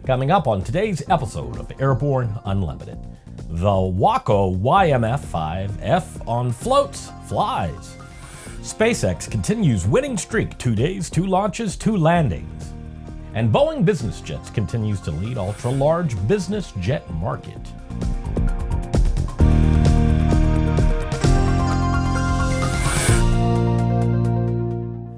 Coming up on today's episode of Airborne Unlimited, the Waco YMF-5F on floats flies. SpaceX continues winning streak, 2 days, 2 launches, 2 landings. And Boeing Business Jets continues to lead ultra-large business jet market.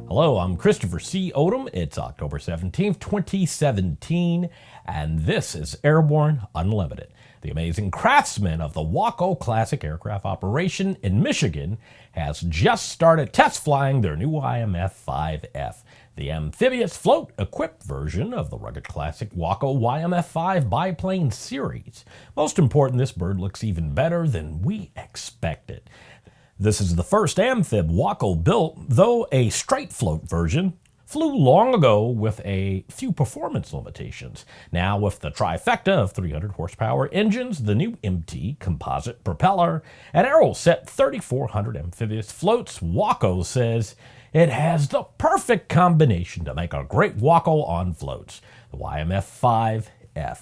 Hello, I'm Christopher C. Odom. It's October 17th, 2017, and this is Airborne Unlimited. The amazing craftsman of the Waco Classic Aircraft operation in Michigan has just started test flying their new YMF-5F, the amphibious float-equipped version of the rugged classic Waco YMF-5 biplane series. Most important, this bird looks even better than we expected. This is the first amphib Waco built, though a straight float version flew long ago with a few performance limitations. Now with the trifecta of 300 horsepower engines, the new MT composite propeller, and Aerocet 3400 amphibious floats, Waco says it has the perfect combination to make a great Waco on floats, the YMF-5F.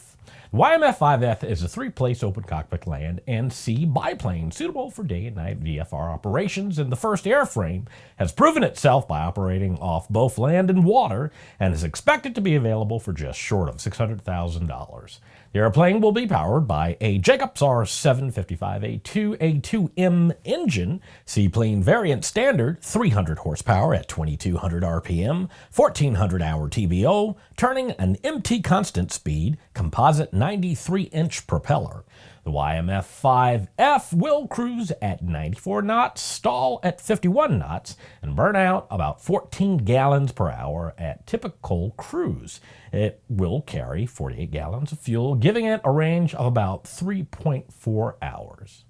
The YMF-5F is a 3-place open cockpit land and sea biplane suitable for day and night VFR operations, and the first airframe has proven itself by operating off both land and water and is expected to be available for just short of $600,000. The airplane will be powered by a Jacobs R755A2A2M engine, seaplane variant standard, 300 horsepower at 2200 RPM, 1400 hour TBO, turning an MT constant speed, composite 93-inch propeller. The YMF-5F will cruise at 94 knots, stall at 51 knots, and burn out about 14 gallons per hour at typical cruise. It will carry 48 gallons of fuel, giving it a range of about 3.4 hours.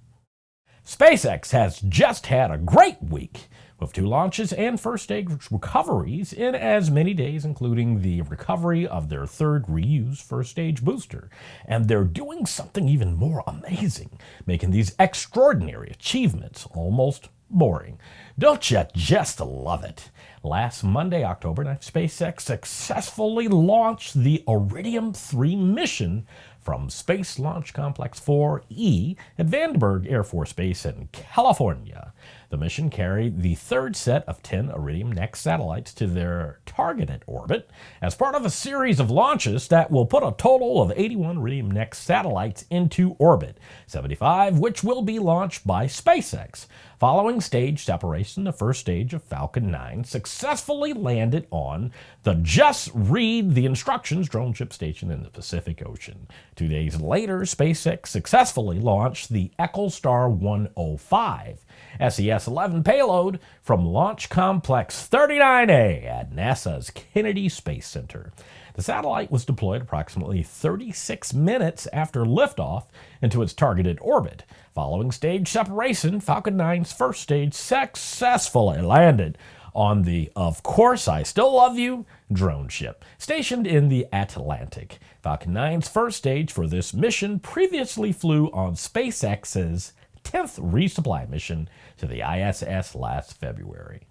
SpaceX has just had a great week with 2 launches and first-stage recoveries in as many days, including the recovery of their 3rd reused first-stage booster. And they're doing something even more amazing, making these extraordinary achievements almost boring. Don't you just love it? Last Monday, October 9th, SpaceX successfully launched the Iridium 3 mission from Space Launch Complex 4E at Vandenberg Air Force Base in California. The mission carried the 3rd set of 10 Iridium Next satellites to their targeted orbit as part of a series of launches that will put a total of 81 Iridium Next satellites into orbit, 75 which will be launched by SpaceX. Following stage separation, the first stage of Falcon 9 successfully landed on the Just Read the Instructions drone ship station in the Pacific Ocean. 2 days later, SpaceX successfully launched the EchoStar 105 SES-11 payload from Launch Complex 39A at NASA's Kennedy Space Center. The satellite was deployed approximately 36 minutes after liftoff into its targeted orbit. Following stage separation, Falcon 9's first stage successfully landed on the Of Course I Still Love You drone ship, stationed in the Atlantic. Falcon 9's first stage for this mission previously flew on SpaceX's 10th resupply mission to the ISS last February.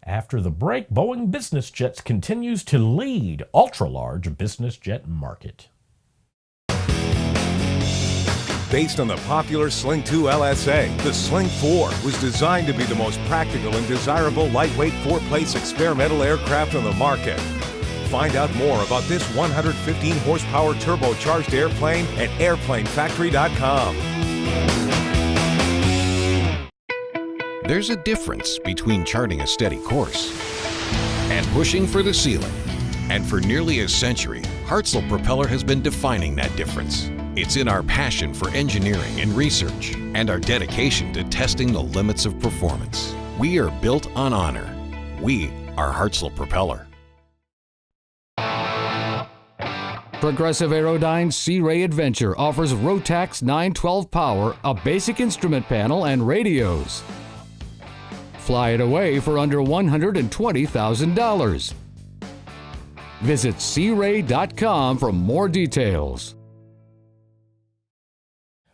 After the break, Boeing Business Jets continues to lead ultra-large business jet market. Based on the popular Sling 2 LSA, the Sling 4 was designed to be the most practical and desirable lightweight 4-place experimental aircraft on the market. Find out more about this 115 horsepower turbocharged airplane at airplanefactory.com. There's a difference between charting a steady course and pushing for the ceiling. And for nearly a century, Hartzell Propeller has been defining that difference. It's in our passion for engineering and research and our dedication to testing the limits of performance. We are built on honor. We are Hartzell Propeller. Progressive Aerodyne's Sea Ray Adventure offers Rotax 912 power, a basic instrument panel, and radios. Fly it away for under $120,000. Visit searay.com for more details.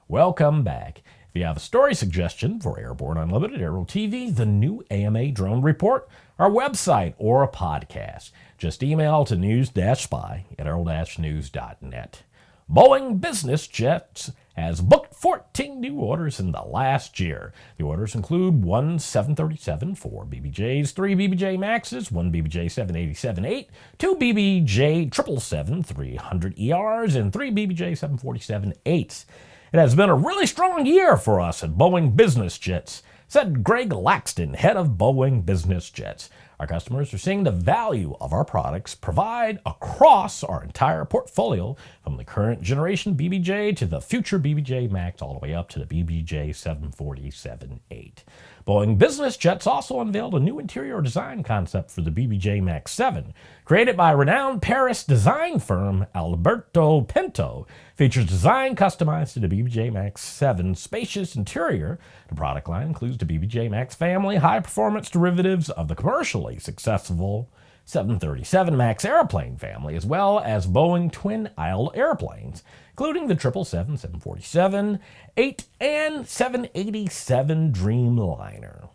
Welcome back. If you have a story suggestion for Airborne Unlimited, Aero-TV, the new AMA drone report, our website, or a podcast, just email to news-spy@aero-news.net. Boeing Business Jets has booked 14 new orders in the last year. The orders include one 737, 4 BBJs, 3 BBJ Maxes, 1 BBJ 787-8, 2 BBJ 777-300 ERs, and 3 BBJ 747-8s. It has been a really strong year for us at Boeing Business Jets, said Greg Laxton, head of Boeing Business Jets. Our customers are seeing the value of our products provide across our entire portfolio, from the current generation BBJ to the future BBJ Max, all the way up to the BBJ 747-8. Boeing Business Jets also unveiled a new interior design concept for the BBJ Max 7, created by renowned Paris design firm Alberto Pinto. Features design customized to the BBJ Max 7 spacious interior. The product line includes the BBJ Max family, high-performance derivatives of the commercially successful 737 MAX airplane family, as well as Boeing twin-aisle airplanes, including the 777, 747, 8, and 787 Dreamliner.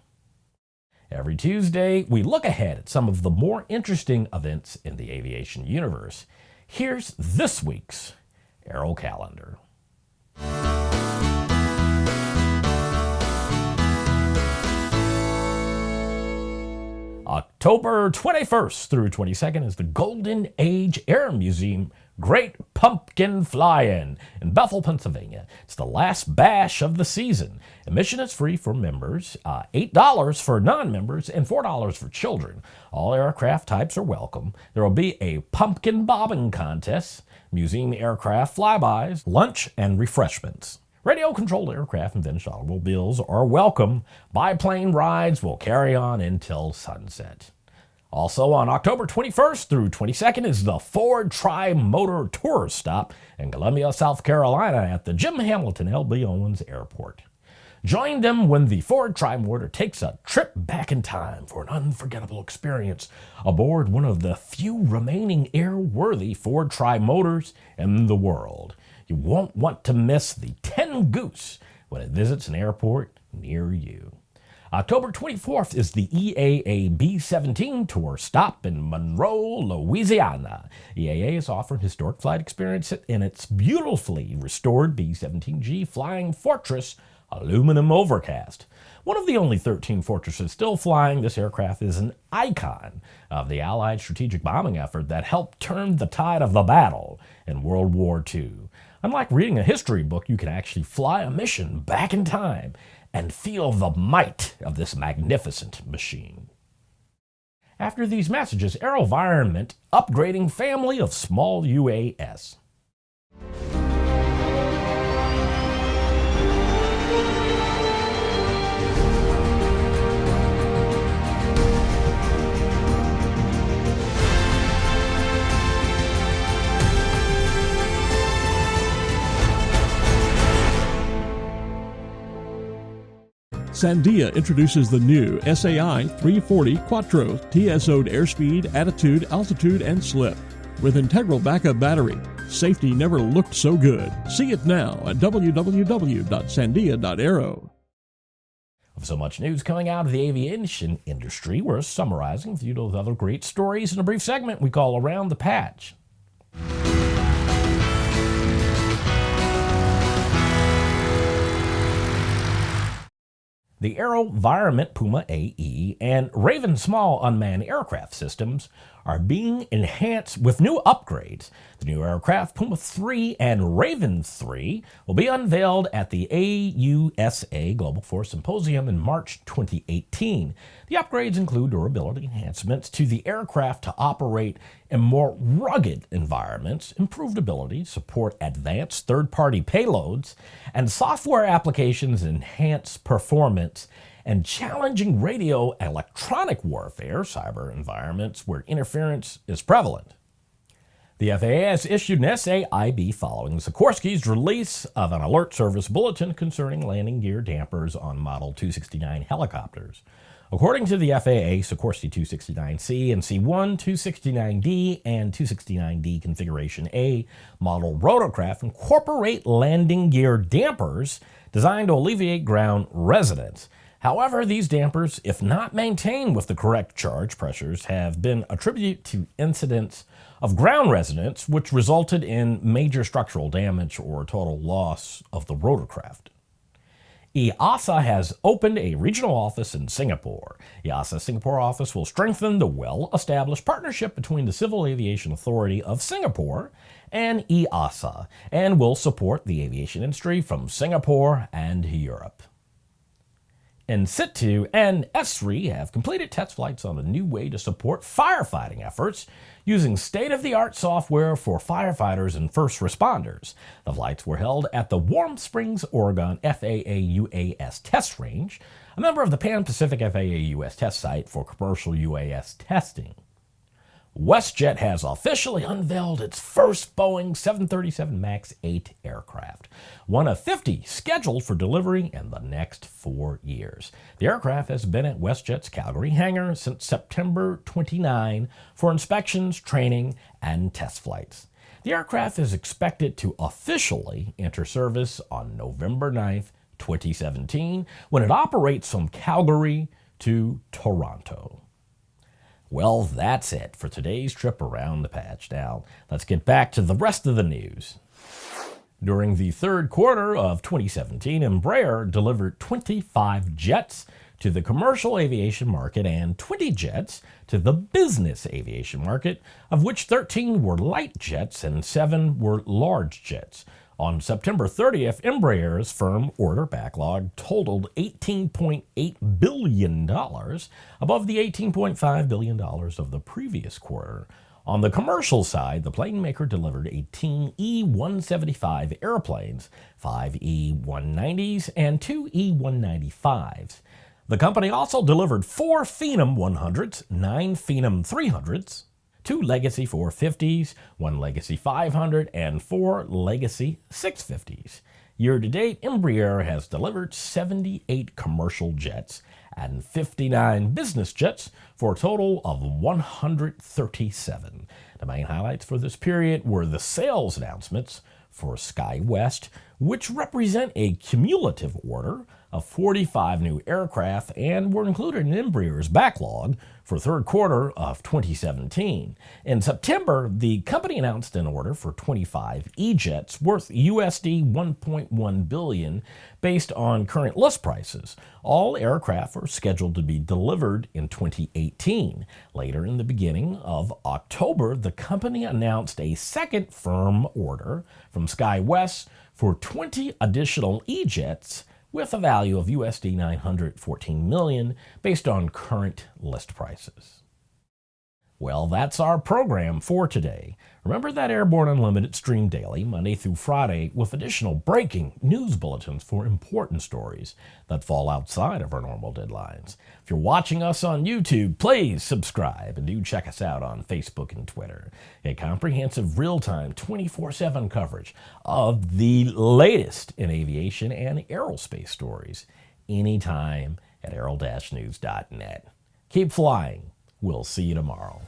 Every Tuesday, we look ahead at some of the more interesting events in the aviation universe. Here's this week's Aero-Calendar. October 21st through 22nd is the Golden Age Air Museum Great Pumpkin Fly-In in Bethel, Pennsylvania. It's the last bash of the season. Admission is free for members, $8 for non-members, and $4 for children. All aircraft types are welcome. There will be a pumpkin bobbing contest, museum aircraft flybys, lunch, and refreshments. Radio-controlled aircraft and vintage automobiles are welcome. Biplane rides will carry on until sunset. Also on October 21st through 22nd is the Ford Tri-Motor Tour Stop in Columbia, South Carolina at the Jim Hamilton L.B. Owens Airport. Join them when the Ford Tri-Motor takes a trip back in time for an unforgettable experience aboard one of the few remaining airworthy Ford Tri-Motors in the world. You won't want to miss the 10 Goose when it visits an airport near you. October 24th is the EAA B-17 Tour Stop in Monroe, Louisiana. EAA is offering historic flight experience in its beautifully restored B-17G Flying Fortress aluminum overcast. One of the only 13 Fortresses still flying, this aircraft is an icon of the Allied strategic bombing effort that helped turn the tide of the battle in World War II. Unlike reading a history book, you can actually fly a mission back in time and feel the might of this magnificent machine. After these messages, AeroVironment upgrading family of small UAS. Sandia introduces the new SAI 340 Quattro TSO'd airspeed, attitude, altitude, and slip. With integral backup battery, safety never looked so good. See it now at www.sandia.aero. With so much news coming out of the aviation industry, we're summarizing with you those other great stories in a brief segment we call Around the Patch. The AeroVironment Puma AE and Raven small unmanned aircraft systems are being enhanced with new upgrades. The new aircraft, Puma 3 and Raven 3, will be unveiled at the AUSA Global Force Symposium in March 2018. The upgrades include durability enhancements to the aircraft to operate in more rugged environments, improved ability, support advanced third-party payloads, and software applications enhance performance and challenging radio and electronic warfare, cyber environments where interference is prevalent. The FAA has issued an SAIB following Sikorsky's release of an alert service bulletin concerning landing gear dampers on Model 269 helicopters. According to the FAA, Sikorsky 269C and C1, 269D, and 269D Configuration A model rotorcraft incorporate landing gear dampers designed to alleviate ground resonance. However, these dampers, if not maintained with the correct charge pressures, have been attributed to incidents of ground resonance, which resulted in major structural damage or total loss of the rotorcraft. EASA has opened a regional office in Singapore. EASA Singapore office will strengthen the well-established partnership between the Civil Aviation Authority of Singapore and EASA, and will support the aviation industry from Singapore and Europe. In situ and S3 have completed test flights on a new way to support firefighting efforts using state-of-the-art software for firefighters and first responders. The flights were held at the Warm Springs, Oregon FAA UAS test range, a member of the Pan-Pacific FAA US test site for commercial UAS testing. WestJet has officially unveiled its first Boeing 737 MAX 8 aircraft, one of 50 scheduled for delivery in the next 4 years. The aircraft has been at WestJet's Calgary hangar since September 29 for inspections, training, and test flights. The aircraft is expected to officially enter service on November 9, 2017, when it operates from Calgary to Toronto. Well, that's it for today's trip around the patch. Now, let's get back to the rest of the news. During the third quarter of 2017, Embraer delivered 25 jets to the commercial aviation market and 20 jets to the business aviation market, of which 13 were light jets and 7 were large jets. On September 30th, Embraer's firm order backlog totaled $18.8 billion, above the $18.5 billion of the previous quarter. On the commercial side, the plane maker delivered 18 E-175 airplanes, 5 E-190s, and 2 E-195s. The company also delivered 4 Phenom 100s, 9 Phenom 300s, 2 Legacy 450s, 1 Legacy 500, and 4 Legacy 650s. Year-to-date, Embraer has delivered 78 commercial jets and 59 business jets for a total of 137. The main highlights for this period were the sales announcements for SkyWest, which represent a cumulative order of 45 new aircraft and were included in Embraer's backlog for third quarter of 2017. In September, the company announced an order for 25 E-jets worth USD 1.1 billion based on current list prices. All aircraft are scheduled to be delivered in 2018. Later in the beginning of October, the company announced a second firm order from SkyWest for 20 additional E-jets with a value of USD 914 million based on current list prices. Well, that's our program for today. Remember that Airborne Unlimited stream daily, Monday through Friday, with additional breaking news bulletins for important stories that fall outside of our normal deadlines. If you're watching us on YouTube, please subscribe and do check us out on Facebook and Twitter. A comprehensive, real-time, 24/7 coverage of the latest in aviation and aerospace stories anytime at aero-news.net. Keep flying. We'll see you tomorrow.